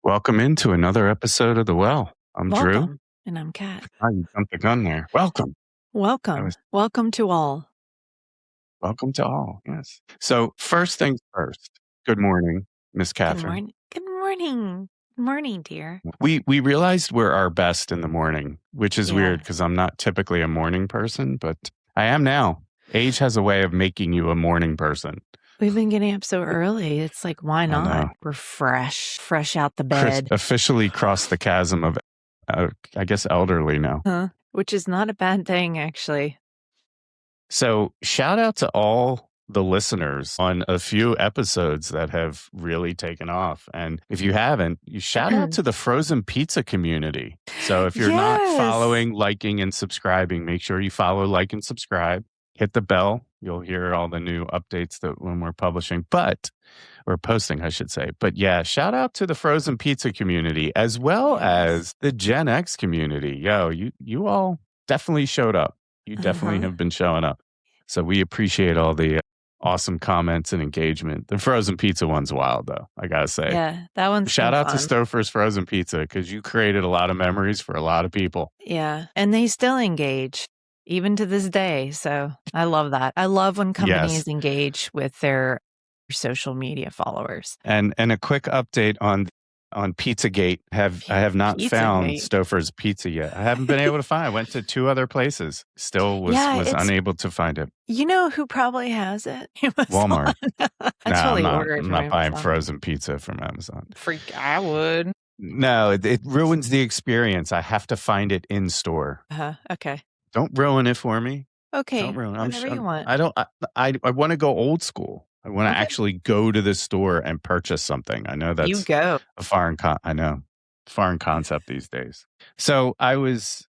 Welcome into another episode of The Well. I'm Drew. Welcome. And I'm Kat. Oh, you jumped the gun there. Welcome. Welcome. Welcome to all. Welcome to all. Yes. So first things first. Good morning, Miss Catherine. Good morning. Good morning, dear. We realized we're our best in the morning, which is Yeah. weird because I'm not typically a morning person, but I am now. Age has a way of making you a morning person. We've been getting up so early. It's like, why not? We're fresh out the bed. Officially crossed the chasm of, I guess, elderly now. Huh? Which is not a bad thing, actually. So shout out to all the listeners on a few episodes that have really taken off. And if you haven't, you shout out to the frozen pizza community. So if you're not following, liking, and subscribing, make sure you follow, like, and subscribe. Hit the bell. You'll hear all the new updates that when we're publishing, or posting, I should say. But yeah, shout out to the frozen pizza community as well as the Gen X community. Yo, you all definitely showed up. You definitely have been showing up. So we appreciate all the awesome comments and engagement. The frozen pizza one's wild, though, I gotta say. Yeah, that one's shout out fun. to Stouffer's Frozen Pizza because you created a lot of memories for a lot of people. Yeah, and they still engage. Even to this day. So I love that. I love when companies engage with their social media followers. And a quick update on Pizzagate. I have not found Stouffer's Pizza yet. I haven't been able to find it. I went to 2 other places. Still was unable to find it. You know who probably has it? Walmart. I'm not buying frozen pizza from Amazon. I would. No, it ruins the experience. I have to find it in store. Okay. Don't ruin it for me. Okay. Don't ruin it. Whatever you want. I want to go old school. I want to actually go to the store and purchase something. I know that's a foreign concept these days. So I was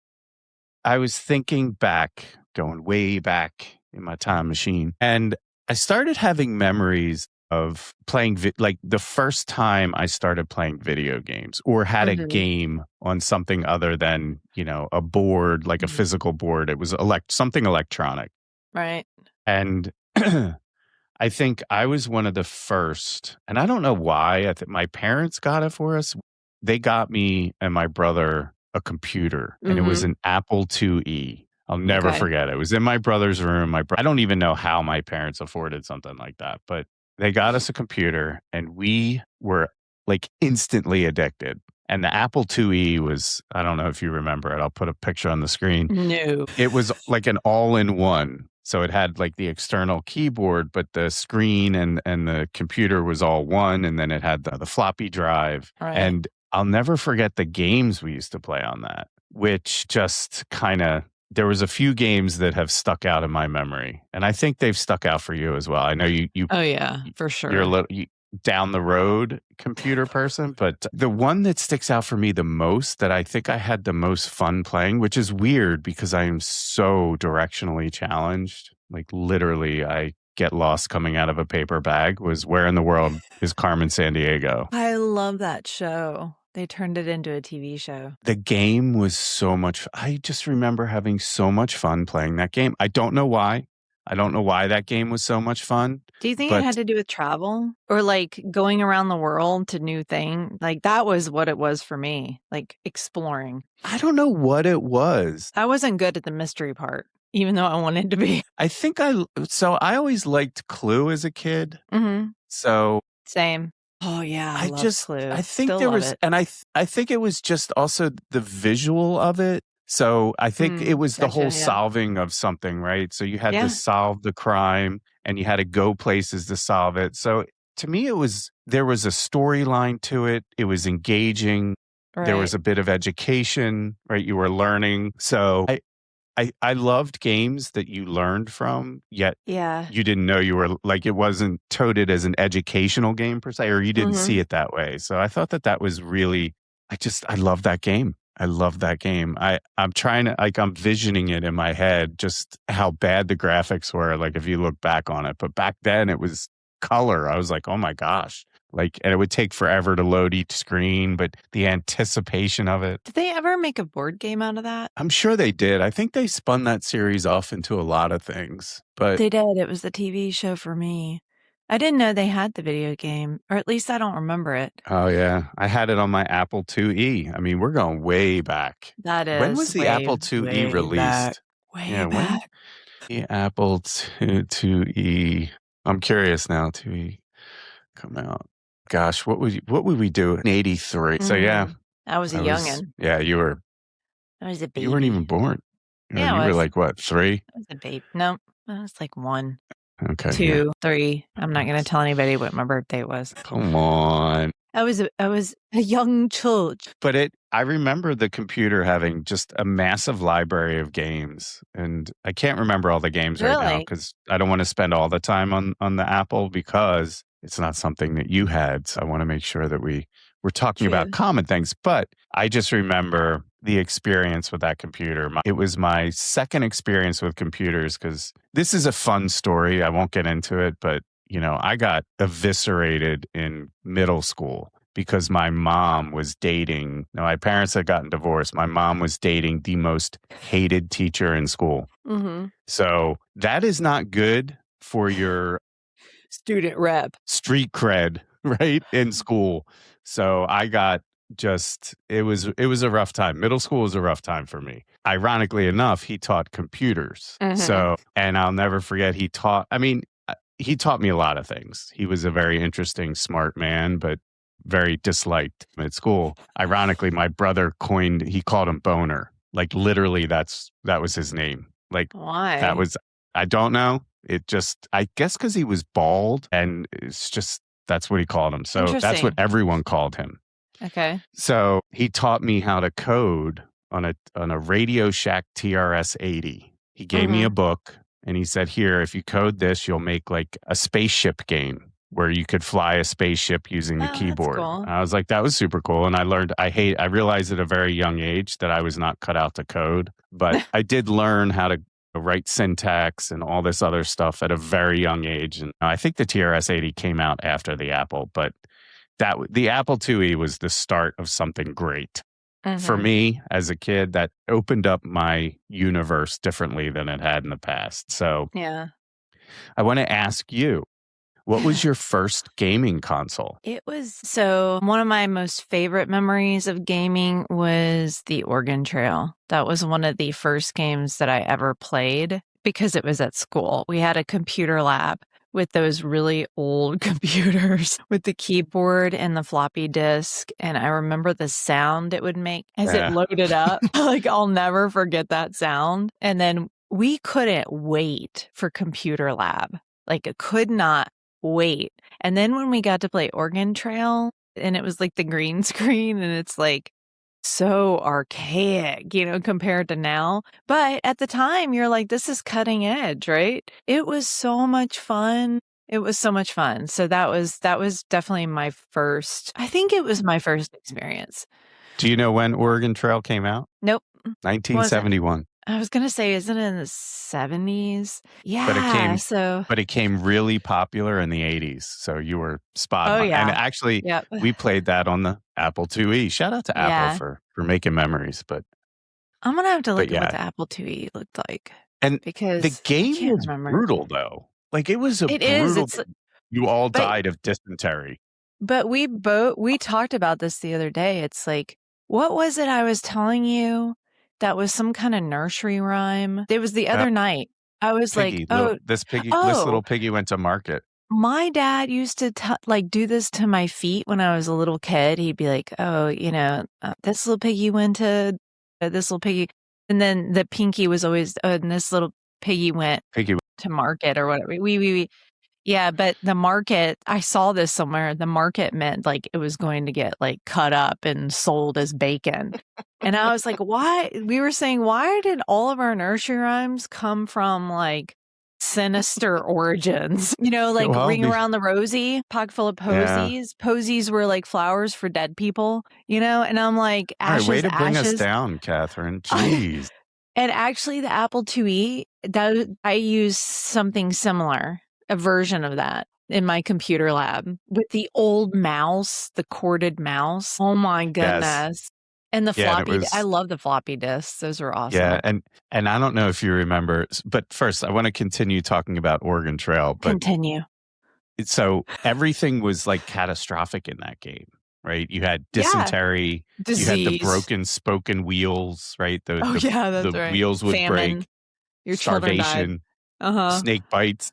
thinking back, going way back in my time machine, and I started having memories of playing like the first time I started playing video games or had a game on something other than, a board, like a physical board. It was something electronic. Right. And I think I was one of the first, and I don't know why. I think my parents got it for us. They got me and my brother a computer, and it was an Apple IIe. I'll never forget it. It was in my brother's room. I don't even know how my parents afforded something like that, but they got us a computer, and we were like instantly addicted. And the Apple IIe was, I don't know if you remember it. I'll put a picture on the screen. No. It was like an all-in-one. So it had like the external keyboard, but the screen and the computer was all one. And then it had the floppy drive. Right. And I'll never forget the games we used to play on that, which just there was a few games that have stuck out in my memory. And I think they've stuck out for you as well. I know you Oh yeah, for sure. You're a little down the road computer person, but the one that sticks out for me the most, that I think I had the most fun playing, which is weird because I am so directionally challenged. Like literally I get lost coming out of a paper bag, was Where in the World is Carmen Sandiego. I love that show. They turned it into a TV show. The game was so much. I just remember having so much fun playing that game. I don't know why. I don't know why that game was so much fun. Do you think it had to do with travel or like going around the world to new things? Like that was what it was for me, like exploring. I don't know what it was. I wasn't good at the mystery part, even though I wanted to be. I think I always liked Clue as a kid. Mm-hmm. So same. Oh yeah, I love Clue. I think Still there love was, it. and I think it was just also the visual of it. So I think it was the whole solving of something, right? So you had to solve the crime and you had to go places to solve it. So to me, there was a storyline to it. It was engaging. Right. There was a bit of education, right? You were learning. So I loved games that you learned from, yet you didn't know you were, like, it wasn't touted as an educational game per se, or you didn't see it that way. So I thought that was really, I love that game. I love that game. I'm trying to, like, I'm visioning it in my head, just how bad the graphics were, like, if you look back on it. But back then it was color. I was like, oh my gosh. Like, and it would take forever to load each screen, but the anticipation of it. Did they ever make a board game out of that? I'm sure they did. I think they spun that series off into a lot of things. But they did. It was the TV show for me. I didn't know they had the video game, or at least I don't remember it. Oh, yeah. I had it on my Apple IIe. I mean, we're going way back. That is When was the Apple IIe released? Back. The Apple IIe. I'm curious now. IIe come out. Gosh, what would we do in 83? So, yeah. I was a youngin'. Yeah, you were. I was a baby. You weren't even born. Yeah, you were like, what, 3? I was a baby. No, I was like 1. Okay. 2, 3. I'm not going to tell anybody what my birthday was. Come on. I was a young child. But I remember the computer having just a massive library of games. And I can't remember all the games right now because I don't want to spend all the time on the Apple because it's not something that you had. So I want to make sure that we're talking about common things. But I just remember the experience with that computer. It was my second experience with computers because this is a fun story. I won't get into it, but I got eviscerated in middle school because my mom was dating. My parents had gotten divorced. My mom was dating the most hated teacher in school. Mm-hmm. So that is not good for your student rep, street cred, right, in school. So I got it was a rough time. Middle school was a rough time for me. Ironically enough, he taught computers. Mm-hmm. So, and I'll never forget, he taught me a lot of things. He was a very interesting, smart man, but very disliked at school. Ironically, my brother he called him Boner. Like literally that was his name. Like why? I don't know. I guess because he was bald and it's just, that's what he called him. So that's what everyone called him. Okay. So he taught me how to code on a Radio Shack TRS-80. He gave me a book and he said, here, if you code this, you'll make like a spaceship game where you could fly a spaceship using the keyboard. That's cool. I was like, that was super cool. And I learned, I realized at a very young age that I was not cut out to code, but I did learn how to write syntax and all this other stuff at a very young age. And I think the TRS-80 came out after the Apple, but the Apple IIe was the start of something great. For me as a kid. That opened up my universe differently than it had in the past. So yeah, I want to ask you, what was your first gaming console? One of my most favorite memories of gaming was the Oregon Trail. That was one of the first games that I ever played because it was at school. We had a computer lab with those really old computers with the keyboard and the floppy disk. And I remember the sound it would make as it loaded up. Like, I'll never forget that sound. And then we couldn't wait for computer lab. Like, it could not wait. And then when we got to play Oregon Trail and it was like the green screen and it's like so archaic, compared to now. But at the time you're like, this is cutting edge, right? It was so much fun. So that was definitely I think it was my first experience. Do you know when Oregon Trail came out? Nope. 1971. I was going to say, isn't it in the 70s? Yeah. But it came really popular in the 80s. So you were spot on. Yeah. And actually, we played that on the Apple IIe. Shout out to Apple for making memories. But I'm going to have to look at what the Apple IIe looked like. And because the game was brutal, though. Like, it was brutal. You all died of dysentery. But we talked about this the other day. It's like, what was it I was telling you? That was some kind of nursery rhyme. It was the other night. I was Piggy, like, this little piggy went to market. My dad used to do this to my feet when I was a little kid. He'd be like, oh, this little piggy went to this little piggy. And then the pinky was always, and this little piggy went to market or whatever. Yeah, but the market, I saw this somewhere. The market meant like it was going to get like cut up and sold as bacon. And I was like, why? We were saying, why did all of our nursery rhymes come from like sinister origins? Ring around the rosy, pocket full of posies. Yeah. Posies were like flowers for dead people, and I'm like, ashes, all right, way to bring ashes. us down, Catherine. Jeez. And actually the Apple IIe, I used something similar. A version of that in my computer lab with the old mouse, the corded mouse. Oh my goodness. Yes. And the floppy, I love the floppy disks. Those were awesome. Yeah. And I don't know if you remember, but first I want to continue talking about Oregon Trail. But continue. So everything was like catastrophic in that game, right? You had dysentery, disease. You had the broken spoken wheels, right? That's the right. wheels would Famine. break. Your Starvation, snake bites,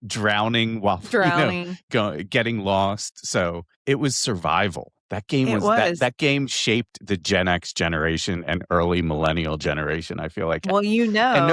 drowning while getting lost. So it was survival. That game that game shaped the Gen X generation and early millennial generation. I feel like. Well, and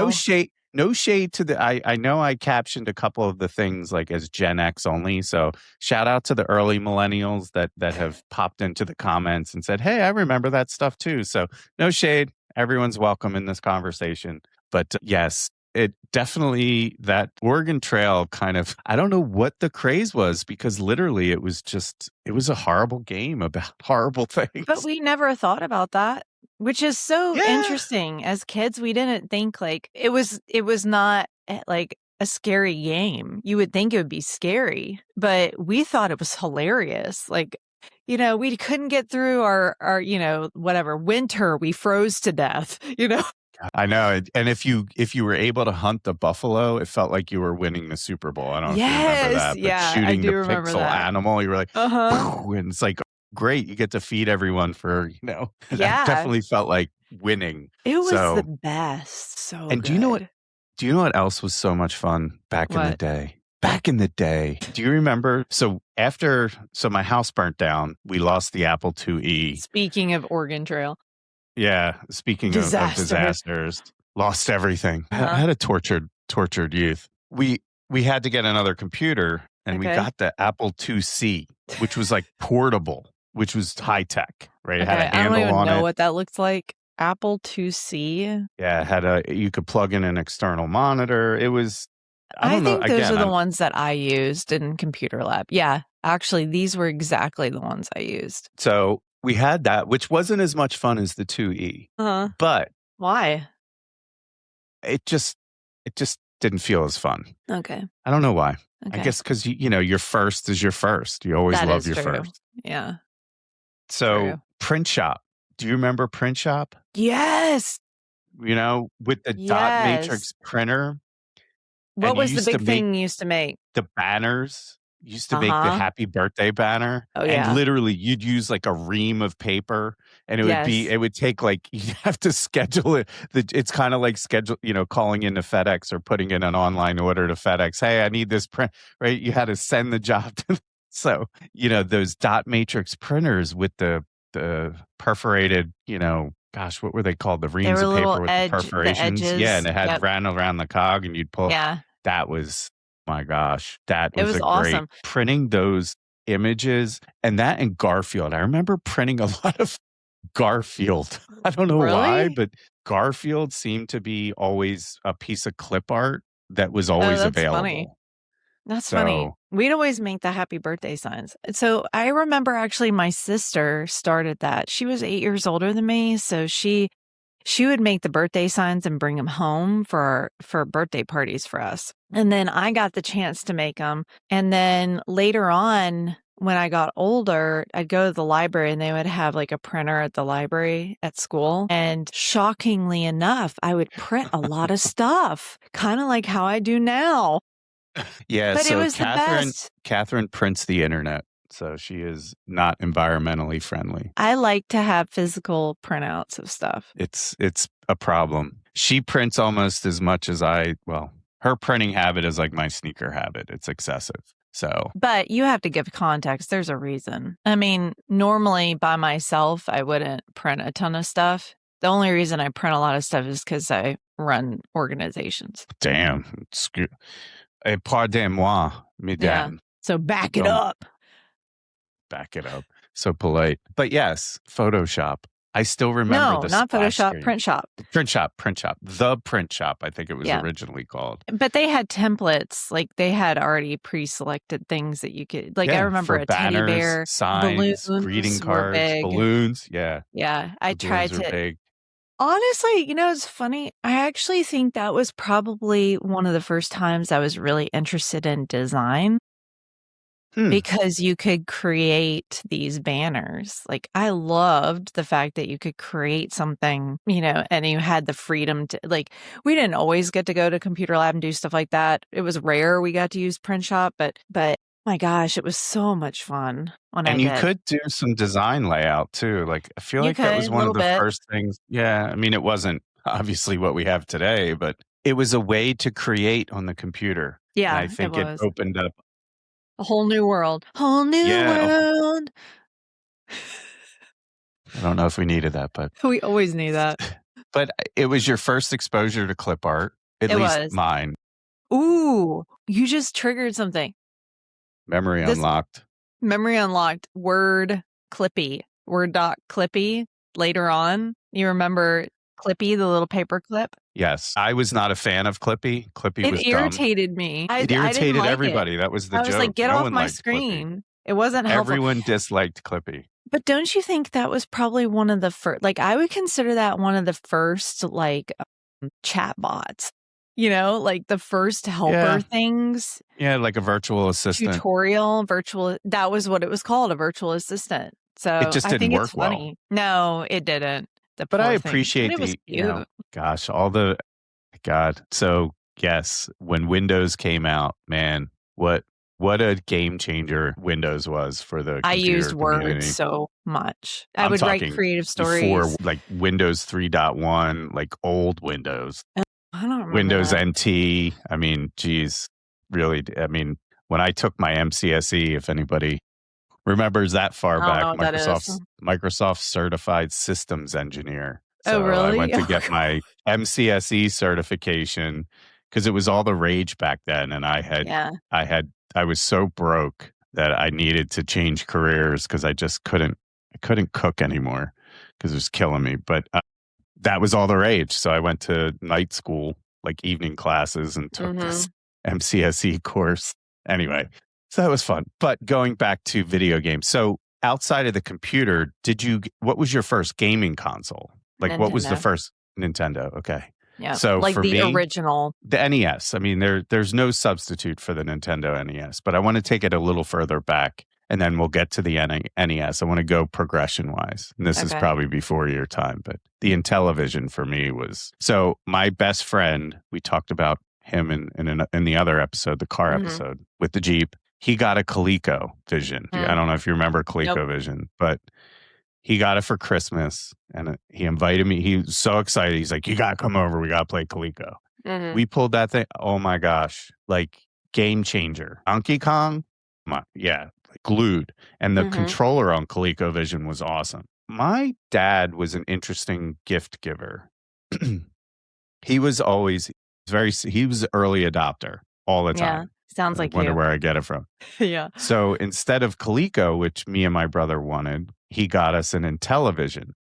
no shade to the. I know I captioned a couple of the things like as Gen X only. So shout out to the early millennials that have popped into the comments and said, "Hey, I remember that stuff too." So no shade. Everyone's welcome in this conversation. But yes, it definitely, that Oregon Trail kind of, I don't know what the craze was, because literally it was a horrible game about horrible things. But we never thought about that, which is so interesting. As kids, we didn't think like it was not like a scary game. You would think it would be scary, but we thought it was hilarious. Like, we couldn't get through our whatever winter, we froze to death, I know. And if you were able to hunt the buffalo, it felt like you were winning the Super Bowl. I don't know if you remember that, but shooting the pixel animal, you were like, and it's like, great, you get to feed everyone for, I definitely felt like winning. It was the best. So and good. Do you know what else was so much fun back in the day? Back in the day, do you remember? So my house burnt down. We lost the Apple IIe. Speaking of Oregon Trail. Yeah, speaking of disasters, lost everything. I had a tortured youth. We had to get another computer, and we got the Apple IIc, which was like portable, which was high tech, right? It had a handle on it. I don't even know what that looks like. Apple IIc. Yeah, you could plug in an external monitor. It was. I think those are the ones that I used in computer lab. Yeah, actually, these were exactly the ones I used. So we had that, which wasn't as much fun as the IIe. But why? It just didn't feel as fun. Okay. I don't know why. Okay. I guess because your first is your first. You always love your first. Yeah. So Print Shop. Do you remember Print Shop? Yes. With the dot matrix printer. What was the big thing you used to make? The banners. You used to make the happy birthday banner. Oh, yeah. And literally you'd use like a ream of paper, and it would take like, you'd have to schedule it. It's kind of like calling into FedEx or putting in an online order to FedEx. Hey, I need this print, right? You had to send the job to. So, those dot matrix printers with the perforated, gosh, what were they called? The reams of paper with the perforations. And it had ran around the cog, and you'd pull. Yeah. That was, my gosh, that was awesome. Great printing those images, and Garfield. I remember printing a lot of Garfield. I don't know why, but Garfield seemed to be always a piece of clip art that was always available. Funny. That's funny. We'd always make the happy birthday signs. So I remember actually my sister started that. She was 8 years older than me, so she would make the birthday signs and bring them home for birthday parties for us. And then I got the chance to make them. And then later on, when I got older, I'd go to the library, and they would have like a printer at the library at school. And shockingly enough, I would print a lot of stuff, kind of like how I do now. Yeah, but so it was Catherine prints the internet. So she is not environmentally friendly. I like to have physical printouts of stuff. It's a problem. She prints almost as much as her printing habit is like my sneaker habit. It's excessive. So, but you have to give context. There's a reason. I mean, normally by myself, I wouldn't print a ton of stuff. The only reason I print a lot of stuff is because I run organizations. Damn. Pardon-moi, mesdames. Yeah. So back it up. Back it up. So polite. But yes, Photoshop. I still remember the not Photoshop, screen. Print Shop. Print Shop. The Print Shop, I think it was originally called. But they had templates. Like they had already pre-selected things that you could, like I remember a banners, teddy bear, signs, greeting cards, balloons. Yeah. Yeah. I tried to. Big. Honestly, it's funny. I actually think that was probably one of the first times I was really interested in design. because you could create these banners. Like, I loved the fact that you could create something, and you had the freedom to, like, we didn't always get to go to computer lab and do stuff like that. It was rare we got to use print shop, but my gosh, it was so much fun when I did. And you could do some design layout too. Like, I feel like that was one of the first things. Yeah. I mean, it wasn't obviously what we have today, but it was a way to create on the computer. Yeah. And I think it opened up a whole new world. Whole new world. I don't know if we needed that, but we always need that. But it was your first exposure to clip art, at least mine. Ooh, you just triggered something. Memory unlocked. Word Clippy. Word.Clippy later on. You remember Clippy, the little paper clip? Yes. I was not a fan of Clippy. Clippy was dumb. It irritated me. It irritated everybody. That was the joke. I was like, get off my screen. Clippy. It wasn't helpful. Everyone disliked Clippy. But don't you think that was probably one of the first, like, I would consider that one of the first, like, chat bots, like the first helper things. Yeah, like a virtual assistant. That was what it was called, a virtual assistant. So it just didn't work well. No, it didn't. But I appreciate So yes, when Windows came out, man, what a game changer Windows was for the computer community. I used Word so much. I would write creative stories. Before, like Windows 3.1, like old Windows. I don't remember Windows that. NT. I mean, geez, really. I mean, when I took my MCSE, if anybody remembers that far back, Microsoft Certified Systems Engineer. So really? I went to get my MCSE certification because it was all the rage back then. And I was so broke that I needed to change careers because I just couldn't cook anymore because it was killing me. But that was all the rage. So I went to night school, like evening classes, and took this MCSE course. Anyway, so that was fun. But going back to video games. So outside of the computer, what was your first gaming console? Like Nintendo. What was the first Nintendo? Okay. Yeah. So like for the me, original. The NES. I mean, there's no substitute for the Nintendo NES, but I want to take it a little further back and then we'll get to the NES. I want to go progression wise. And this is probably before your time, but the Intellivision for me was, so my best friend, we talked about him in the other episode, the car episode with the Jeep. He got a ColecoVision. I don't know if you remember ColecoVision, but he got it for Christmas and he invited me. He was so excited. He's like, you got to come over. We got to play Coleco. We pulled that thing. Oh my gosh. Like game changer. Donkey Kong. Yeah. Like glued. And the controller on ColecoVision was awesome. My dad was an interesting gift giver. He was always he was an early adopter all the time. Sounds like I wonder where I get it from. Yeah. So instead of Coleco, which me and my brother wanted, he got us an Intellivision,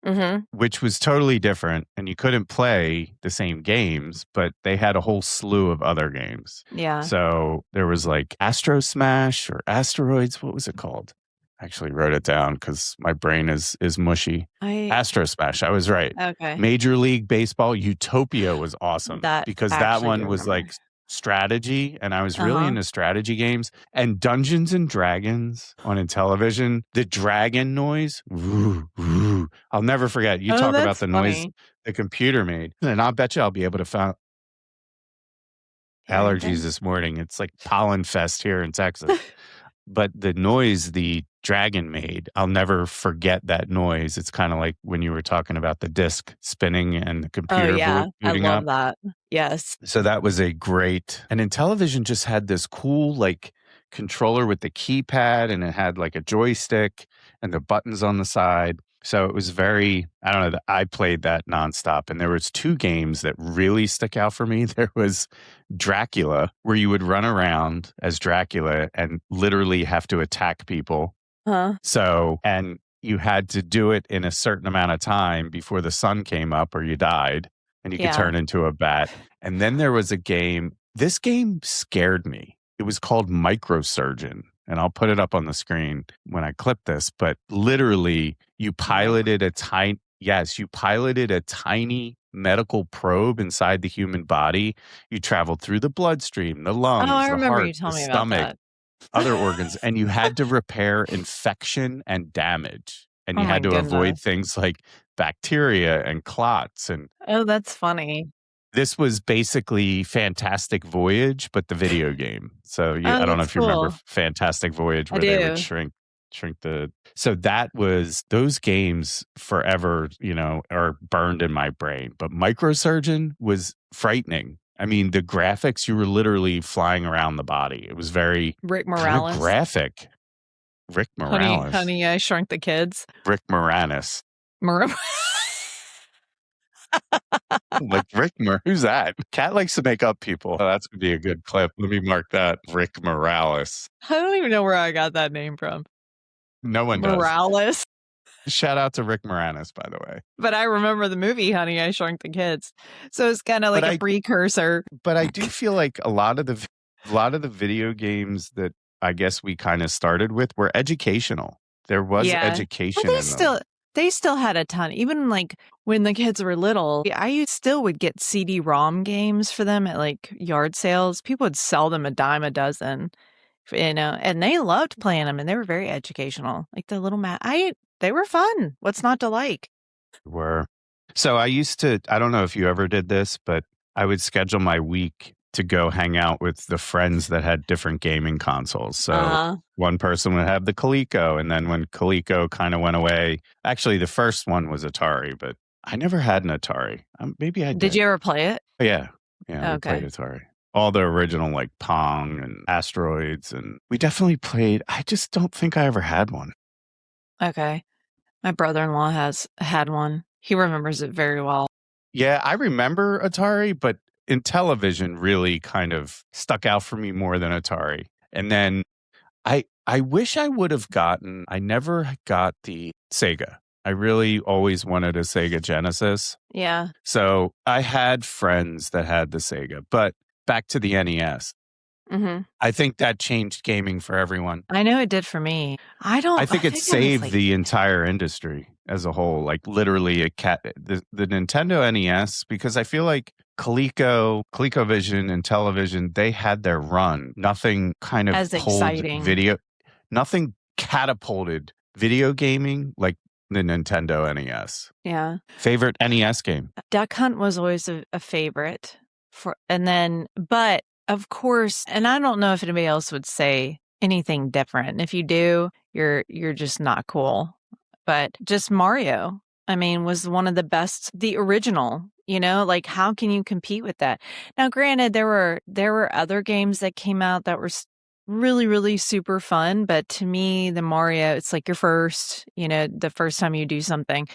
which was totally different. And you couldn't play the same games, but they had a whole slew of other games. Yeah. So there was like Astro Smash or Asteroids. What was it called? I actually wrote it down because my brain is mushy. Astro Smash. I was right. Okay. Major League Baseball. Utopia was awesome because that one was like strategy, and I was really into strategy games. And Dungeons and Dragons on Intellivision, the dragon noise, woo, woo, I'll never forget. You talk about the noise the computer made, and I'll bet you I'll be able to find allergies this morning. It's like pollen fest here in Texas. But the noise the dragon made, I'll never forget that noise. It's kind of like when you were talking about the disc spinning and the computer booting I up. love that. Yes. So that was a great, and Intellivision just had this cool like controller with the keypad, and it had like a joystick and the buttons on the side. So it was very, I don't know, I played that nonstop. And there was two games that really stick out for me. There was Dracula, where you would run around as Dracula and literally have to attack people. So, and you had to do it in a certain amount of time before the sun came up or you died, and you could turn into a bat. And then there was a game, this game scared me. It was called Microsurgeon. And I'll put it up on the screen when I clip this, but literally you piloted a tiny medical probe inside the human body. You traveled through the bloodstream, the lungs, the heart, the stomach. other organs, and you had to repair infection and damage. And Oh you my had to avoid goodness. things like bacteria and clots. And Oh, that's funny. this was basically Fantastic Voyage, but the video game. So Oh, I don't know that's if you remember cool. Fantastic Voyage, I where they would do. shrink the. So that was those games forever, are burned in my brain. But Microsurgeon was frightening. I mean, the graphics, you were literally flying around the body. It was very Rick kind of Morales. graphic. Rick Morales. Honey, I Shrunk the Kids. Rick Moranis. Like who's that? Cat likes to make up people. Oh, that's gonna be a good clip. Let me mark that. Rick Morales. I don't even know where I got that name from. No one Morales. Does. Shout out to Rick Moranis, by the way. But I remember the movie Honey, I Shrunk the Kids. So it's kind of like a precursor. But I do feel like a lot of the video games that I guess we kind of started with were educational. There was education in them. They still had a ton. Even like when the kids were little, I still would get CD-ROM games for them at like yard sales. People would sell them a dime a dozen, and they loved playing them, and they were very educational. Like the little they were fun. What's not to like? So I used to, I don't know if you ever did this, but I would schedule my week to go hang out with the friends that had different gaming consoles. So one person would have the Coleco, and then when Coleco kind of went away, actually the first one was Atari, but I never had an Atari. Maybe I did. Did you ever play it? Yeah. Yeah, we played Atari. All the original like Pong and Asteroids, and we definitely played. I just don't think I ever had one. Okay. My brother-in-law has had one. He remembers it very well. Yeah, I remember Atari, but Intellivision really kind of stuck out for me more than Atari. And then I wish I would have I never got the Sega. I really always wanted a Sega Genesis. Yeah. So I had friends that had the Sega, but back to the NES. Mm-hmm. I think that changed gaming for everyone. I know it did for me. I think it saved the entire industry as a whole. Like literally the Nintendo NES, because I feel like ColecoVision, and Intellivision, they had their run. Nothing kind of as exciting. Nothing catapulted video gaming like the Nintendo NES. Yeah. Favorite NES game? Duck Hunt was always a favorite. But of course, and I don't know if anybody else would say anything different. And if you do, you're just not cool. But just Mario, I mean, was one of the best, the original, like how can you compete with that? Now, granted, there were other games that came out that were really, really super fun. But to me, the Mario, it's like your first, the first time you do something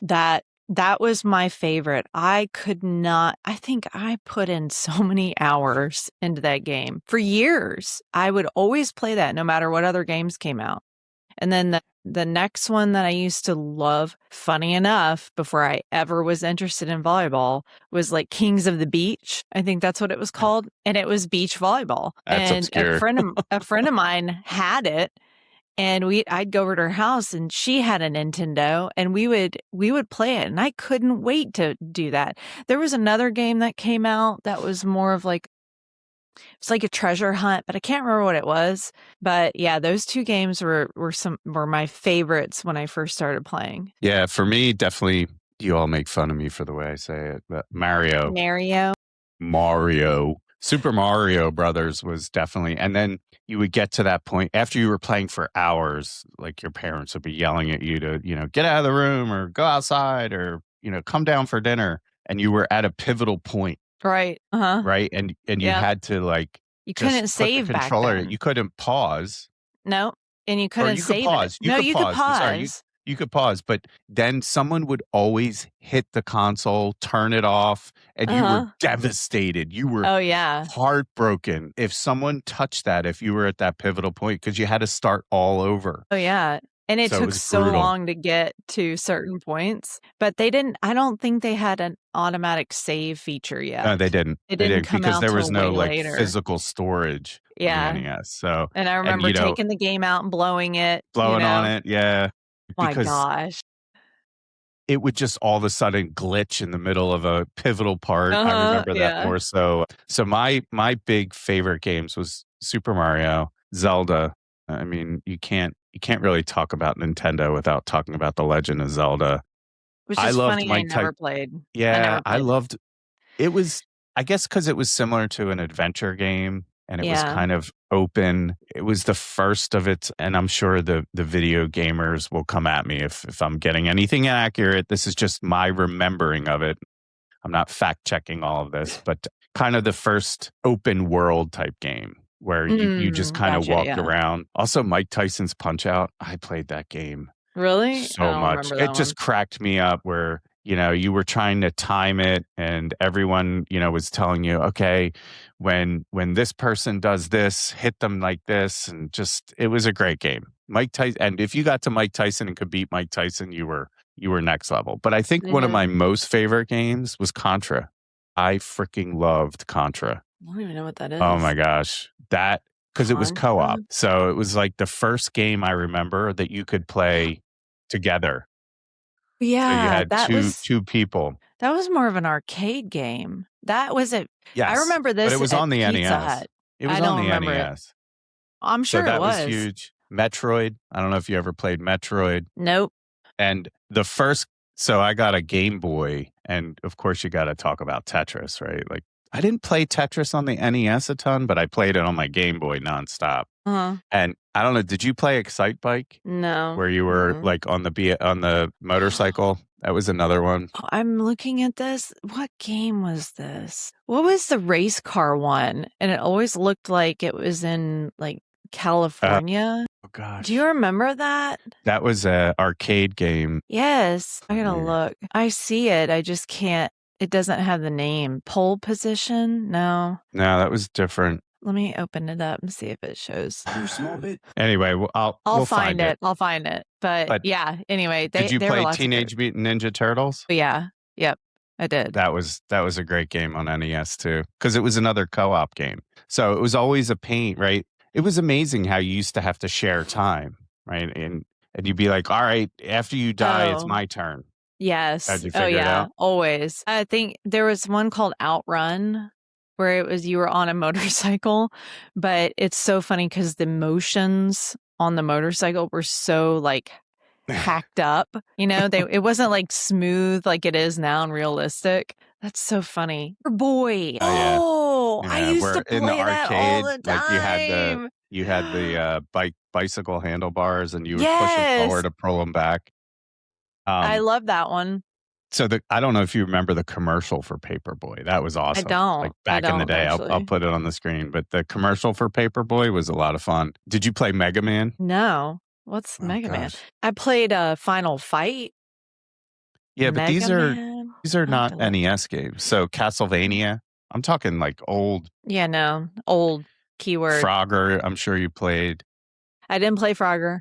that was my favorite. I think I put in so many hours into that game for years. I would always play that no matter what other games came out. And then the next one that I used to love, funny enough, before I ever was interested in volleyball, was like Kings of the Beach. I think that's what it was called. And it was beach volleyball. That's and obscure. a friend of mine had it. And I'd go over to her house, and she had a Nintendo, and we would play it, and I couldn't wait to do that. There was another game that came out that was more of like, it's like a treasure hunt, but I can't remember what it was. But yeah, those two games were my favorites when I first started playing. Yeah, for me, definitely. You all make fun of me for the way I say it, but Mario. Super Mario Brothers was definitely, and then you would get to that point after you were playing for hours, like your parents would be yelling at you to, get out of the room or go outside or, come down for dinner. And you were at a pivotal point. Right. Uh-huh. Right. And you had to you couldn't save the controller. Back then. You couldn't pause. No. And you couldn't save pause. You could pause. Sorry, you could pause, but then someone would always hit the console, turn it off, and you were devastated. You were heartbroken if someone touched that, if you were at that pivotal point, because you had to start all over. Oh, yeah. And it took so long to get to certain points, but I don't think they had an automatic save feature yet. No, they didn't. It didn't come because out there was no later. physical storage. Yeah. NES. So, and I remember taking the game out and blowing it. On it. Yeah. My gosh. It would just all of a sudden glitch in the middle of a pivotal part. I remember that more so. So my big favorite games was Super Mario, Zelda, I mean, you can't really talk about Nintendo without talking about The Legend of Zelda. Which I is loved funny, I Mike never Tyson. played. Yeah, I loved it. Was, I guess, because it was similar to an adventure game and it was kind of open. It was the first of its, and I'm sure the video gamers will come at me if I'm getting anything accurate. This is just my remembering of it. I'm not fact checking all of this, but kind of the first open world type game where you just kind of walked around. Also, Mike Tyson's Punch Out. I played that game Really? I so don't much. remember It that one. just cracked me up where, you were trying to time it and everyone, was telling you, okay, when this person does this, hit them like this. And just, it was a great game. Mike Tyson. And if you got to Mike Tyson and could beat Mike Tyson, you were next level. But I think one of my most favorite games was Contra. I freaking loved Contra. I don't even know what that is. Oh my gosh. Because it was co-op. So it was like the first game I remember that you could play together. Yeah. So you had two people. That was more of an arcade game. That was it. Yes. I remember this. But it was on the Pizza NES. Hut. It was on the NES. I'm sure that was huge. Metroid. I don't know if you ever played Metroid. Nope. And so I got a Game Boy, and of course you got to talk about Tetris, right? Like, I didn't play Tetris on the NES a ton, but I played it on my Game Boy nonstop. Uh-huh. And I don't know, did you play Excite Bike? No. Where you were like on the motorcycle? That was another one. Oh, I'm looking at this. What game was this? What was the race car one? And it always looked like it was in like California. Oh gosh. Do you remember that? That was an arcade game. Yes. I gotta look. I see it. I just can't. It doesn't have the name. Pole position? No. No, that was different. Let me open it up and see if it shows. Anyway, we'll find it. I'll find it. But yeah, anyway. Did you play Teenage Mutant Ninja Turtles? Yeah. Yep. I did. That was a great game on NES too, because it was another co-op game. So it was always a pain, right? It was amazing how you used to have to share time, right? And you'd be like, all right, after you die, it's my turn. Yes. How'd you figure it out? Always. I think there was one called Outrun where it was you were on a motorcycle, but it's so funny because the motions on the motorcycle were so like hacked up. It wasn't like smooth like it is now and realistic. That's so funny. Boy. Oh, yeah. I used to play in the that arcade, all the time. Like you had the bicycle handlebars and you would push them forward to pull them back. I love that one. So I don't know if you remember the commercial for Paperboy. That was awesome. I don't. Like back in the day, I'll put it on the screen. But the commercial for Paperboy was a lot of fun. Did you play Mega Man? No. What's Mega Man? I played Final Fight. Yeah, but these are not NES games. So Castlevania, I'm talking like old. Yeah, no, old keyword. Frogger, I'm sure you played. I didn't play Frogger.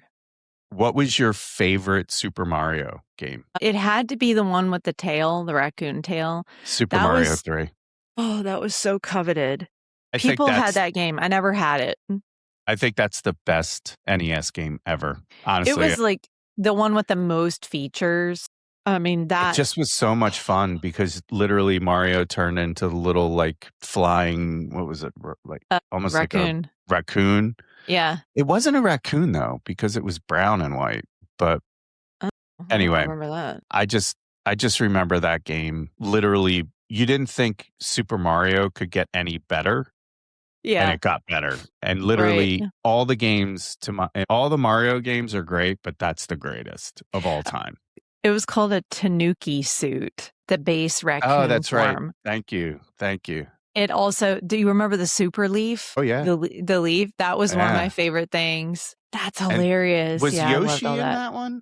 What was your favorite Super Mario game? It had to be the one with the tail, the raccoon tail. Super Mario 3. Oh, that was so coveted. People had that game. I never had it. I think that's the best NES game ever. Honestly, it was like the one with the most features. I mean, it just was so much fun because literally Mario turned into the little like flying, what was it? Like almost raccoon. Like a raccoon. Yeah. It wasn't a raccoon though, because it was brown and white. But anyway, I remember that. I just remember that game. Literally, you didn't think Super Mario could get any better. Yeah. And it got better. And literally all the Mario games are great, but that's the greatest of all time. It was called a Tanuki suit, the base raccoon Oh, that's form. Right. Thank you. It also, do you remember the Super Leaf? Oh, yeah. The leaf. That was one of my favorite things. That's hilarious. And was Yoshi in that one?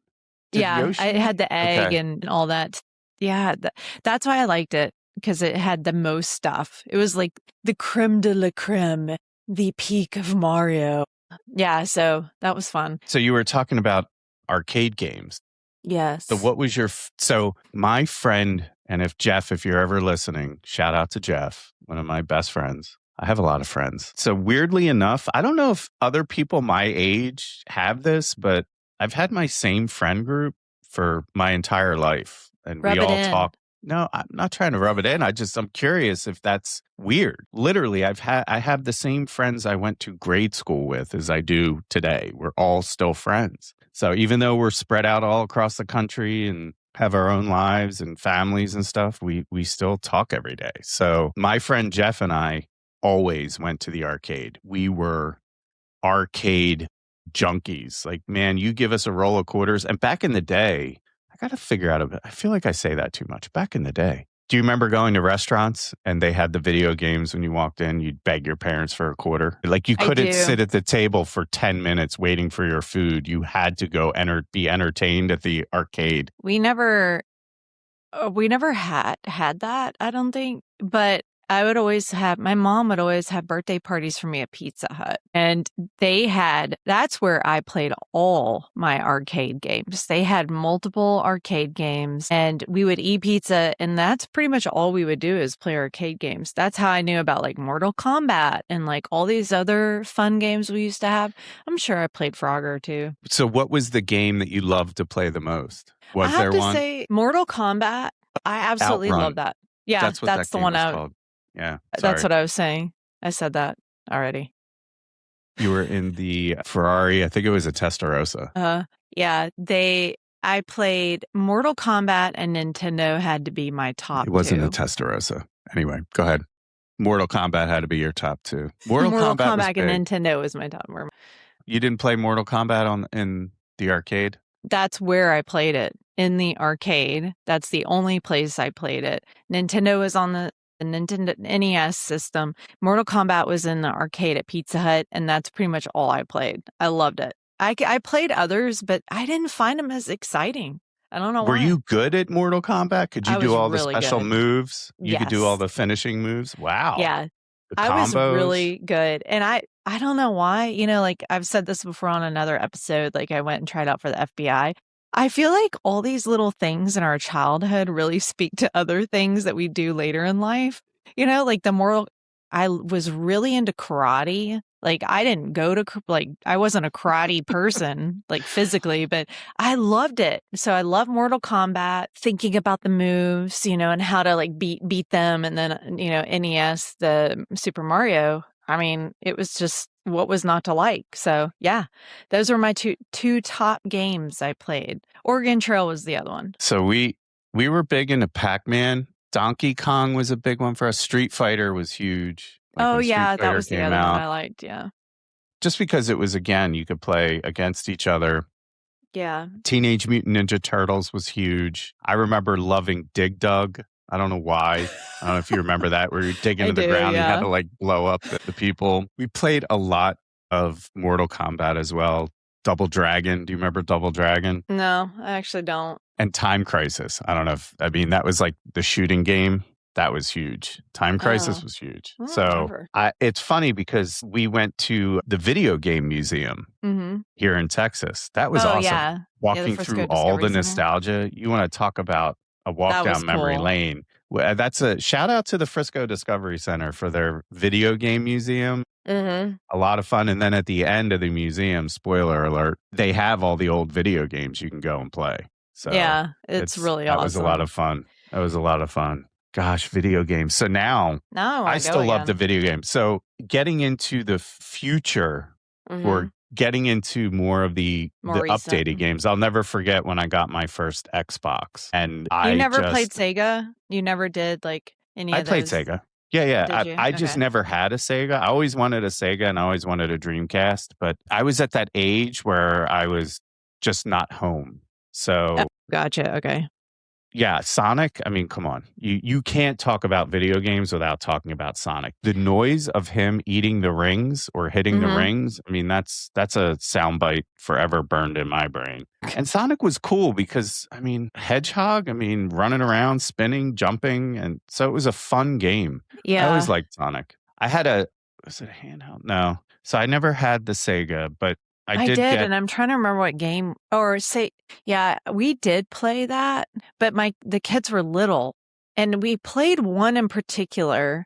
It had the egg and all that. Yeah. That's why I liked it, because it had the most stuff. It was like the creme de la creme, the peak of Mario. Yeah. So that was fun. So you were talking about arcade games. Yes. So what was so my friend, and if you're ever listening, shout out to Jeff, one of my best friends. I have a lot of friends. So weirdly enough, I don't know if other people my age have this, but I've had my same friend group for my entire life. And we all talk. No, I'm not trying to rub it in. I'm curious if that's weird. Literally, I have the same friends I went to grade school with as I do today. We're all still friends. So even though we're spread out all across the country and have our own lives and families and stuff, we still talk every day. So my friend Jeff and I always went to the arcade. We were arcade junkies. Like, man, you give us a roll of quarters. And back in the day, I got to figure out a bit. I feel like I say that too much. Back in the day, do you remember going to restaurants and they had the video games when you walked in? You'd beg your parents for a quarter. Like, you couldn't sit at the table for 10 minutes waiting for your food. You had to go be entertained at the arcade. We never had that, I don't think. But my mom would always have birthday parties for me at Pizza Hut. And that's where I played all my arcade games. They had multiple arcade games and we would eat pizza. And that's pretty much all we would do is play arcade games. That's how I knew about like Mortal Kombat and like all these other fun games we used to have. I'm sure I played Frogger too. So what was the game that you loved to play the most? I have to say Mortal Kombat. I absolutely love that. Yeah, that's the one called. Yeah. That's what I was saying. I said that already. You were in the Ferrari. I think it was a Testarossa. Yeah. I played Mortal Kombat and Nintendo had to be my top two. It wasn't a Testarossa. Anyway, go ahead. Mortal Kombat had to be your top two. Mortal Kombat and Nintendo was my top. You didn't play Mortal Kombat in the arcade? That's where I played it, in the arcade. That's the only place I played it. Nintendo was on the Nintendo NES system. Mortal Kombat was in the arcade at Pizza Hut, and that's pretty much all I played. I loved it. I played others, but I didn't find them as exciting. I don't know why. Were you good at Mortal Kombat? Could you do all the special moves? You could do all the finishing moves? Wow. Yeah. I was really good. And I don't know why. You know, like I've said this before on another episode, like I went and tried out for the FBI. I feel like all these little things in our childhood really speak to other things that we do later in life. You know, like I was really into karate. Like I didn't go to, I wasn't a karate person, like physically, but I loved it. So I love Mortal Kombat, thinking about the moves, you know, and how to like beat them. And then, you know, NES, the Super Mario. I mean, it was just what was not to like. So yeah, those were my two top games I played. Oregon Trail was the other one. So we were big into Pac-Man. Donkey Kong was a big one for us. Street Fighter was huge. Like that was the other one I liked. Yeah. Just because it was, again, you could play against each other. Yeah. Teenage Mutant Ninja Turtles was huge. I remember loving Dig Dug. I don't know why. I don't know if you remember that, where you dig into the ground, you had to like blow up the people. We played a lot of Mortal Kombat as well. Double Dragon. Do you remember Double Dragon? No, I actually don't. And Time Crisis. I don't know that was like the shooting game. That was huge. Time Crisis was huge. It's funny because we went to the video game museum here in Texas. That was awesome. Yeah. Walking through all the nostalgia. You want to talk about a walk down memory lane. That's a shout out to the Frisco Discovery Center for their video game museum. A lot of fun. And then at the end of the museum, spoiler alert, they have all the old video games you can go and play. So yeah, it's really awesome. That was a lot of fun. Gosh, video games. So now I still love the video game. So getting into the future or getting into more of the updated games. I'll never forget when I got my first Xbox. And you never played Sega? You never did like any of those? I played Sega. Yeah. I just never had a Sega. I always wanted a Sega and I always wanted a Dreamcast. But I was at that age where I was just not home. So gotcha. Okay. Yeah, Sonic. I mean, come on. You can't talk about video games without talking about Sonic. The noise of him eating the rings or hitting the rings. I mean, that's a soundbite forever burned in my brain. And Sonic was cool because, I mean, Hedgehog, running around, spinning, jumping. And so it was a fun game. Yeah. I always liked Sonic. Was it a handheld? No. So I never had the Sega, but I did, and I'm trying to remember what game we did play that, but the kids were little, and we played one in particular,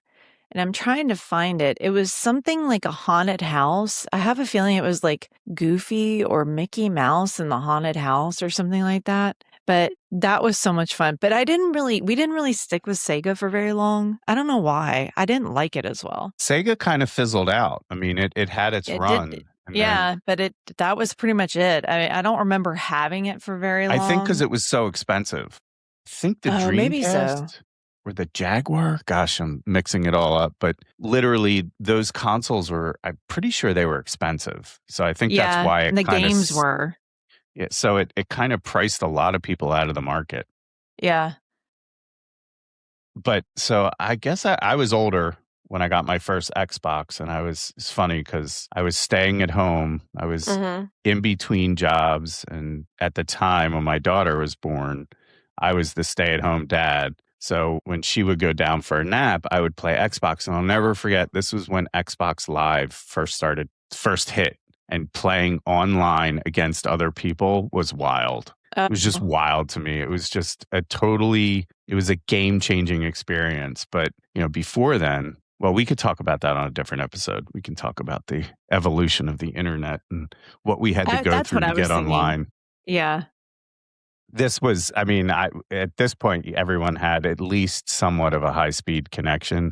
and I'm trying to find it. It was something like a haunted house. I have a feeling it was like Goofy or Mickey Mouse in the haunted house or something like that. But that was so much fun. But we didn't really stick with Sega for very long. I don't know why. I didn't like it as well. Sega kind of fizzled out. I mean, it had its run. Yeah, but that was pretty much it. I don't remember having it for very long. I think because it was so expensive. I think the Dreamcast maybe so. or the Jaguar. Gosh, I'm mixing it all up. But literally, those consoles I'm pretty sure they were expensive. So I think that's why the games were. Yeah, so it kind of priced a lot of people out of the market. Yeah. But so I guess I was older when I got my first Xbox, and it's funny because I was staying at home. I was in between jobs. And at the time when my daughter was born, I was the stay-at-home dad. So when she would go down for a nap, I would play Xbox. And I'll never forget, this was when Xbox Live first hit. And playing online against other people was wild. It was just wild to me. It was just it was a game-changing experience. But, before then, well, we could talk about that on a different episode. We can talk about the evolution of the internet and what we had to go through to get online. Yeah. This was, at this point, everyone had at least somewhat of a higher speed connection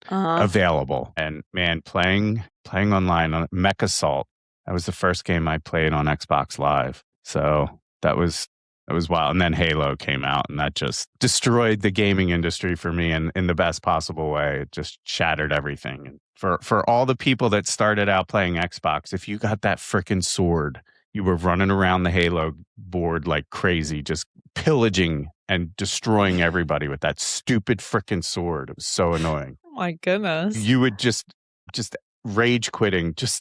available. And man, playing online on Mech Assault, that was the first game I played on Xbox Live. So that was wild. And then Halo came out, and that just destroyed the gaming industry for me in the best possible way. It just shattered everything. And for all the people that started out playing Xbox, if you got that frickin' sword, you were running around the Halo board like crazy, just pillaging and destroying everybody with that stupid frickin' sword. It was so annoying. Oh my goodness. You would just rage quitting, oh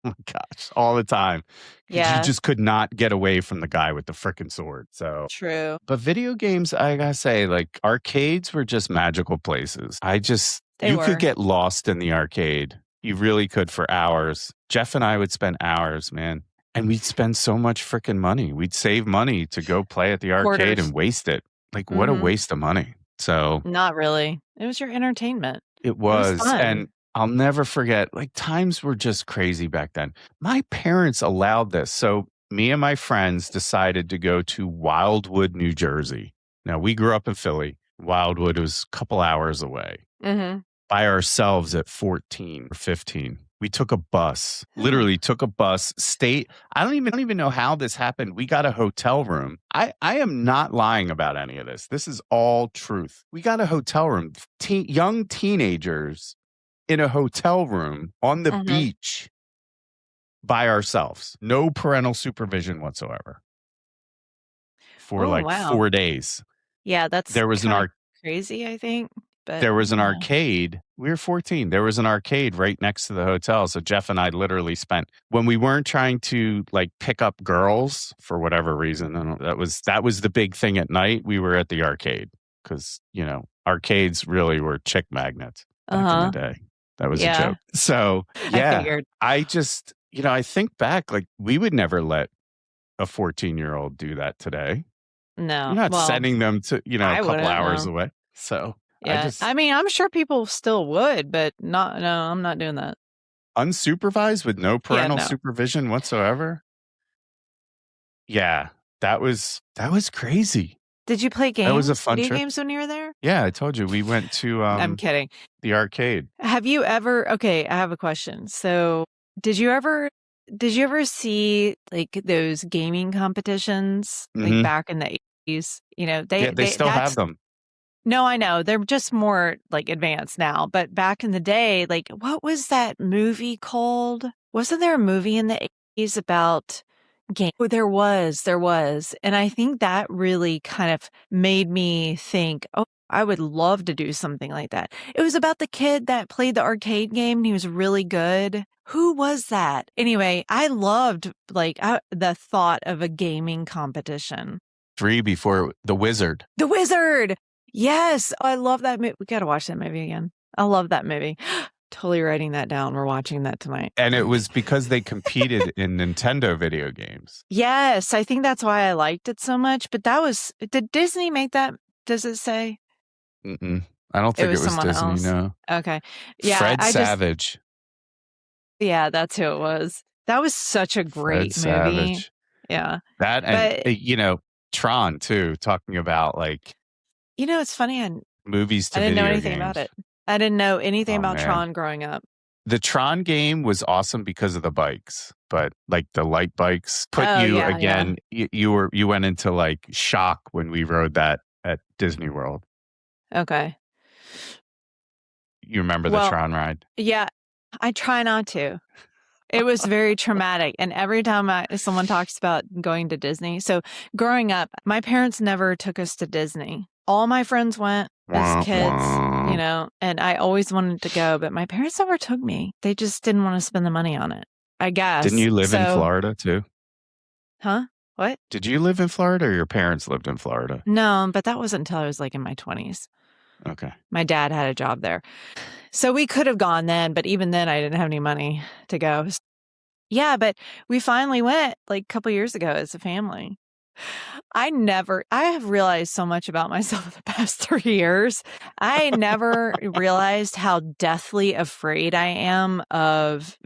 my gosh, all the time. Yeah. You just could not get away from the guy with the frickin' sword. So true. But video games, I gotta say, like arcades were just magical places. You could get lost in the arcade. You really could for hours. Jeff and I would spend hours, man. And we'd spend so much freaking money. We'd save money to go play at the arcade and waste it. Like, what a waste of money. So, not really. It was your entertainment. It was fun. And I'll never forget, like, times were just crazy back then. My parents allowed this. So, me and my friends decided to go to Wildwood, New Jersey. Now, we grew up in Philly. Wildwood was a couple hours away. By ourselves at 14 or 15. We took a bus, literally took a bus, I don't even know how this happened. We got a hotel room. I am not lying about any of this. This is all truth. We got a hotel room, young teenagers in a hotel room on the beach by ourselves. No parental supervision whatsoever for 4 days. Yeah, there was an crazy, I think. But, there was an arcade. We were 14. There was an arcade right next to the hotel. So Jeff and I literally spent, when we weren't trying to like pick up girls for whatever reason, and that was the big thing at night. We were at the arcade because, arcades really were chick magnets back in the day. That was a joke. So yeah, I just, I think back, like we would never let a 14-year-old do that today. No, you're not sending them to, a couple hours away. So. Yeah, I'm sure people still would, but I'm not doing that. Unsupervised with no parental supervision whatsoever? Yeah, that was crazy. Did you play games? That was a fun video trip. Games when you were there? Yeah, I told you. We went to I'm kidding. The arcade. Have you ever I have a question. So did you ever see like those gaming competitions like back in the 80s? They still have them. No, I know. They're just more like advanced now. But back in the day, like what was that movie called? Wasn't there a movie in the 80s about game? Oh, there was. And I think that really kind of made me think, oh, I would love to do something like that. It was about the kid that played the arcade game and he was really good. Who was that? Anyway, I loved the thought of a gaming competition. 3 before The Wizard. The Wizard! Yes, I love that movie. We got to watch that movie again. I love that movie. Totally writing that down. We're watching that tonight. And it was because they competed in Nintendo video games. Yes, I think that's why I liked it so much. But did Disney make that? Does it say? I don't think it was Disney, else. no. Okay. Yeah, Fred Savage. Yeah, that's who it was. That was such a great movie. Savage. Yeah. That and, Tron too, talking about like. It's funny. Movies to I didn't know video anything games. about it. I didn't know anything about Tron growing up. The Tron game was awesome because of the bikes, but like the light bikes you went into like shock when we rode that at Disney World. Okay. You remember the Tron ride? Yeah, I try not to. It was very traumatic. And every time someone talks about going to Disney. So growing up, my parents never took us to Disney. All my friends went as kids, and I always wanted to go, but my parents never took me. They just didn't want to spend the money on it, I guess. Didn't you live in Florida too? Huh? What? Did you live in Florida or your parents lived in Florida? No, but that wasn't until I was like in my 20s. Okay. My dad had a job there. So we could have gone then, but even then I didn't have any money to go. Yeah, but we finally went like a couple years ago as a family. I have realized so much about myself in the past 3 years. I never realized how deathly afraid I am of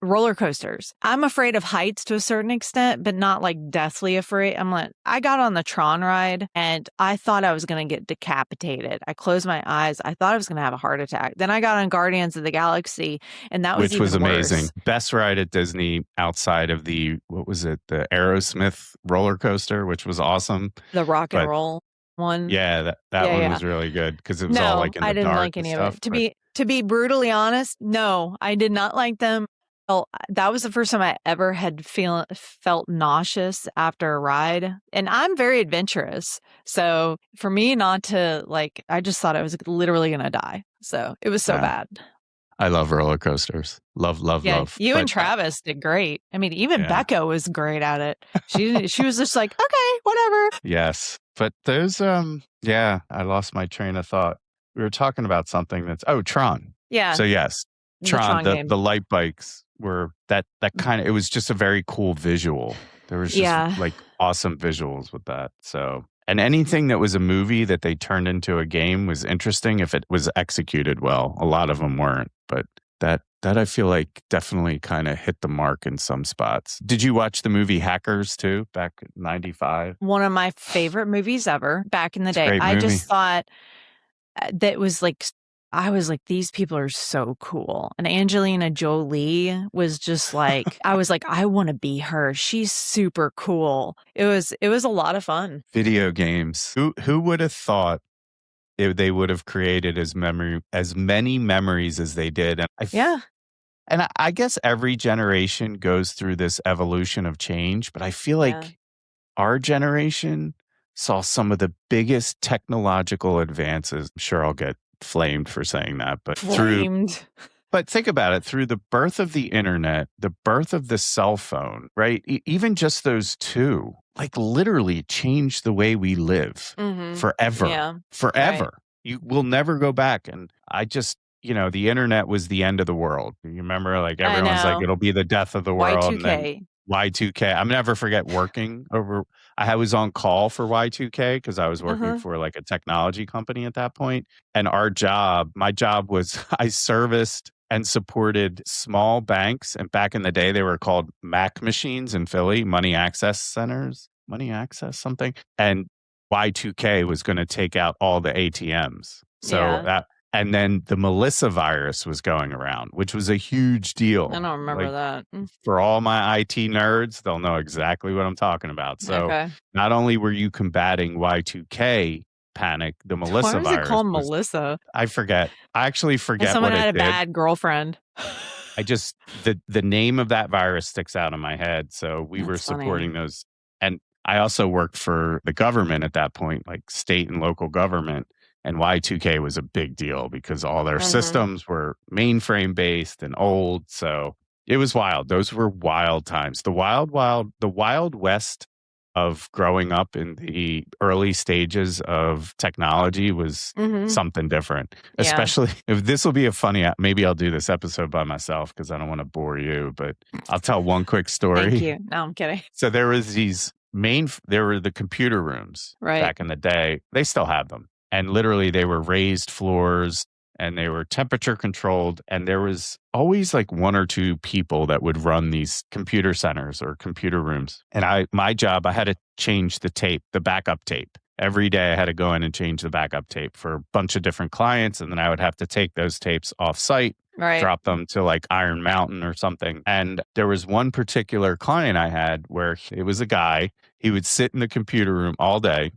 roller coasters. I'm afraid of heights to a certain extent, but not like deathly afraid. I got on the Tron ride and I thought I was going to get decapitated. I closed my eyes. I thought I was going to have a heart attack. Then I got on Guardians of the Galaxy and that was amazing. Worse. Best ride at Disney outside of the Aerosmith roller coaster, which was awesome. The rock and roll one. Yeah, that one was really good because it was all like in the dark. I didn't like any of it. To be brutally honest, no, I did not like them. Well, that was the first time I ever had felt nauseous after a ride. And I'm very adventurous. So for me not to I just thought I was literally going to die. So it was so bad. I love roller coasters. Love. You and Travis did great. I mean, even Becca was great at it. She was just like, okay, whatever. Yes. But those, I lost my train of thought. We were talking about something Tron. Yeah. So yes, Tron, the light bikes were that kind of, it was just a very cool visual. There was just like awesome visuals with that. So, and anything that was a movie that they turned into a game was interesting if it was executed well. A lot of them weren't, but that I feel like definitely kind of hit the mark in some spots. Did you watch the movie Hackers too back in 95? One of my favorite movies ever back in the day. I just thought that was like, I was like, these people are so cool. And Angelina Jolie was just like, I was like, I want to be her. She's super cool. It was a lot of fun. Video games. Who would have thought they would have created as many memories as they did? And I guess every generation goes through this evolution of change, but I feel like our generation saw some of the biggest technological advances. I'm sure I'll get flamed for saying that, but but think about it, through the birth of the internet, the birth of the cell phone, right? Even just those two, like literally changed the way we live forever. Right. You will never go back. And I just, the internet was the end of the world. You remember, like everyone's like, it'll be the death of the world. Y2K. And then Y2K. I'm never forget working over. I was on call for Y2K because I was working for like a technology company at that point. And my job was I serviced and supported small banks. And back in the day, they were called Mac machines in Philly, money access centers, money access something. And Y2K was going to take out all the ATMs. So and then the Melissa virus was going around, which was a huge deal. I don't remember that. For all my IT nerds, they'll know exactly what I'm talking about. So not only were you combating Y2K panic, the Melissa virus. Why was it called Melissa? I forget. I actually forget what it did. Someone had a bad girlfriend. I just, the name of that virus sticks out in my head. So we were supporting those. And I also worked for the government at that point, like state and local government. And Y2K was a big deal because all their systems were mainframe based and old. So it was wild. Those were wild times. The wild west of growing up in the early stages of technology was something different. Especially if this will be maybe I'll do this episode by myself because I don't want to bore you, but I'll tell one quick story. Thank you. No, I'm kidding. So there were the computer rooms back in the day. They still have them. And literally they were raised floors and they were temperature controlled. And there was always like one or two people that would run these computer centers or computer rooms. And my job, I had to change the tape, the backup tape. Every day I had to go in and change the backup tape for a bunch of different clients. And then I would have to take those tapes off site, drop them to like Iron Mountain or something. And there was one particular client I had where it was a guy, he would sit in the computer room all day,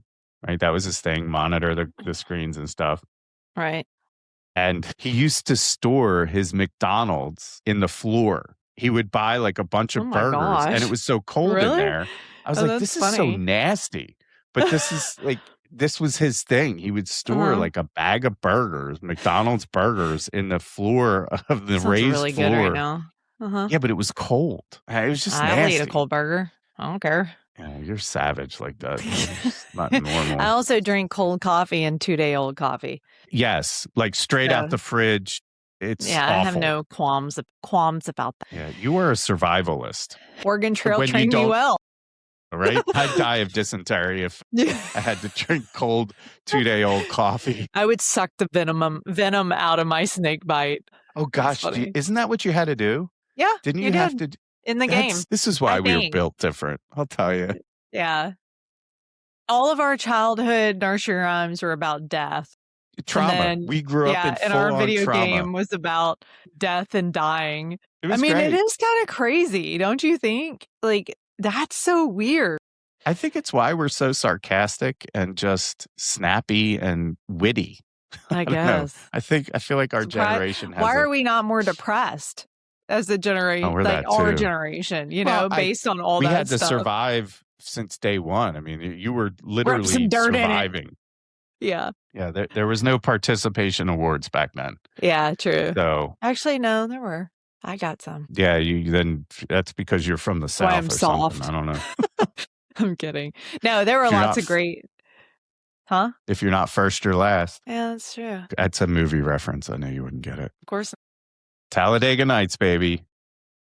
right? That was his thing, monitor the screens and stuff. Right. And he used to store his McDonald's in the floor. He would buy like a bunch of burgers and it was so cold in there. I was like, this is so nasty. But this was his thing. He would store like a bag of burgers, McDonald's burgers, in the floor of the raised really floor. Good right now. Yeah, but it was cold. It was just nasty. I'll eat a cold burger. I don't care. Yeah, you're savage like that. It's not normal. I also drink cold coffee and 2-day-old coffee. Yes, like straight out the fridge. It's awful. I have no qualms about that. Yeah, you are a survivalist. Oregon Trail trained me well. Right? I'd die of dysentery if I had to drink cold 2-day-old coffee. I would suck the venom out of my snake bite. Oh gosh, isn't that what you had to do? Yeah. Didn't you have to in the game? This is why we were built different. I'll tell you. Yeah. All of our childhood nursery rhymes were about death. Trauma. Then, we grew up in full-on and our video trauma. Game was about death and dying. It was great. It is kind of crazy, don't you think? Like, that's so weird. I think it's why we're so sarcastic and just snappy and witty. I guess. I feel like our generation has. Why are we not more depressed as a generation? Oh, we're like that too. Our generation, based on all that stuff. We had to survive since day one. I mean, you were literally surviving. Yeah. Yeah. There was no participation awards back then. Yeah, true. So actually, no, there were. I got some. Yeah, that's because you're from the South. I'm soft. Something. I don't know. I'm kidding. No, there were lots of great. Huh? If you're not first, you're last. Yeah, that's true. That's a movie reference. I know you wouldn't get it. Of course. Talladega Nights, baby.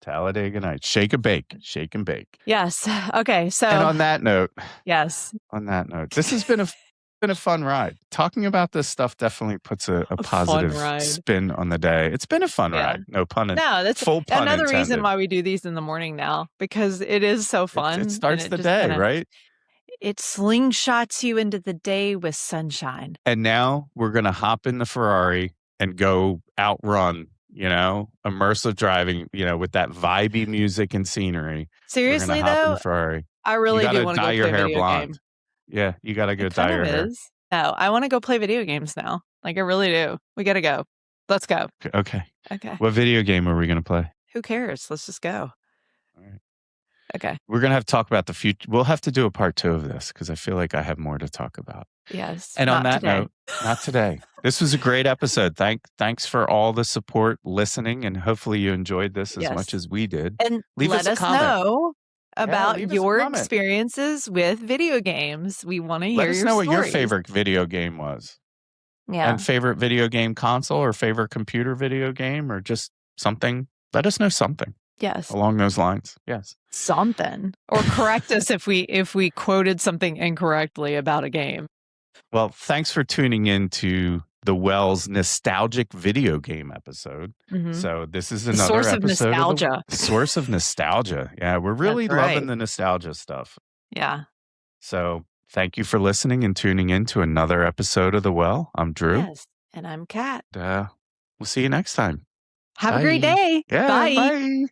Talladega Nights. Shake and bake. Shake and bake. Yes. Okay. So. And on that note. Yes. On that note, this has been a fun ride. Talking about this stuff definitely puts a positive spin on the day. It's been a fun ride. No pun intended. No, that's full pun another intended. Reason why we do these in the morning now, because it is so fun. It starts the day, right? It slingshots you into the day with sunshine. And now we're going to hop in the Ferrari and go outrun, immersive driving, with that vibey music and scenery. Seriously, though, Ferrari. I really do want to go play your hair video blonde. Game. Yeah, you got to go dye your hair. No, I want to go play video games now. Like, I really do. We got to go. Let's go. Okay. What video game are we going to play? Who cares? Let's just go. All right. Okay. We're going to have to talk about the future. We'll have to do a part 2 of this because I feel like I have more to talk about. Yes. And on that note, not today. This was a great episode. Thanks for all the support, listening, and hopefully you enjoyed this as much as we did. And let us know about your experiences with video games. We want to hear Let us know stories. What your favorite video game was. Yeah. And favorite video game console or favorite computer video game or just something. Let us know something. Yes. Along those lines. Yes. Something. Or correct us if we quoted something incorrectly about a game. Well, thanks for tuning in to the Wells nostalgic video game episode. Mm-hmm. So this is another source episode of nostalgia. Source of nostalgia. Yeah, we're really loving the nostalgia stuff. Yeah. So thank you for listening and tuning in to another episode of The Well. I'm Drew. Yes, and I'm Kat. We'll see you next time. Have a great day. Yeah, bye.